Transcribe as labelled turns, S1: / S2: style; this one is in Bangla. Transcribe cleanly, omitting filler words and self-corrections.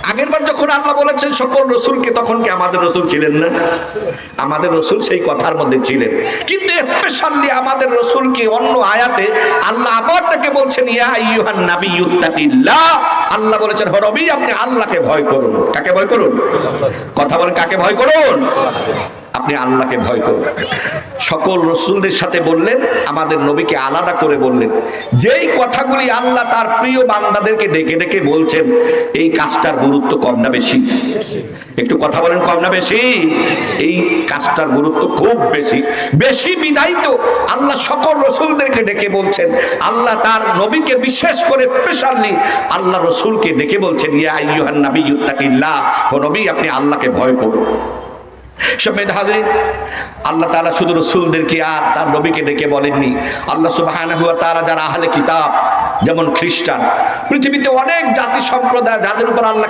S1: আগের বার যখন আল্লাহ বলেছেন সকল রসুলকে, তখন কি আমাদের রসুল ছিলেন না? আমাদের রসুল সেই কথার মধ্যে ছিলেন, কিন্তু স্পেশালি আমাদের রসুলকে অন্য আয়াতে আল্লাহ আবার তাকে বলছেন ইয়া আইয়ুহান নাবিয়্যুত্তাকিল্লাহ। আল্লাহ বলেছেন হে নবী আপনি আল্লাহকে ভয় করুন। কাকে ভয় করুন? কথা বলেন, কাকে ভয় করুন? আপনি আল্লাহকে ভয় করুন। সকল রসুলদের সাথে বললেন, আমাদের নবীকে আলাদা করে বললেন। যেই কথাগুলি আল্লাহ তার প্রিয় বান্দাদেরকে ডেকে ডেকে বলছেন, এই কাজটার গুরুত্ব কম না বেশি? একটু কথা বলেন, কম না বেশি? এই কাজটার গুরুত্ব খুব বেশি। বেশি বিদায় তো আল্লাহ সকল রসুলদেরকে ডেকে বলছেন। আল্লাহ তার নবীকে বিশেষ করে স্পেশালি আল্লাহ রসুলকে ডেকে বলছেন ইয়া আইয়ুহান নাবিয়্যুত্তাকিল্লাহ, ও নবী আপনি আল্লাহকে ভয় করুন। সম্মানিত হাজিরিন, আল্লাহ তাআলা শুধু রাসূলদেরকে আর তার নবীকে ডেকে বলেননি। আল্লাহ সুবহানাহু ওয়া তাআলা যারা আহলে কিতাব, যেমন খ্রিস্টান, পৃথিবীতে অনেক জাতি সম্প্রদায় যাদের উপর আল্লাহ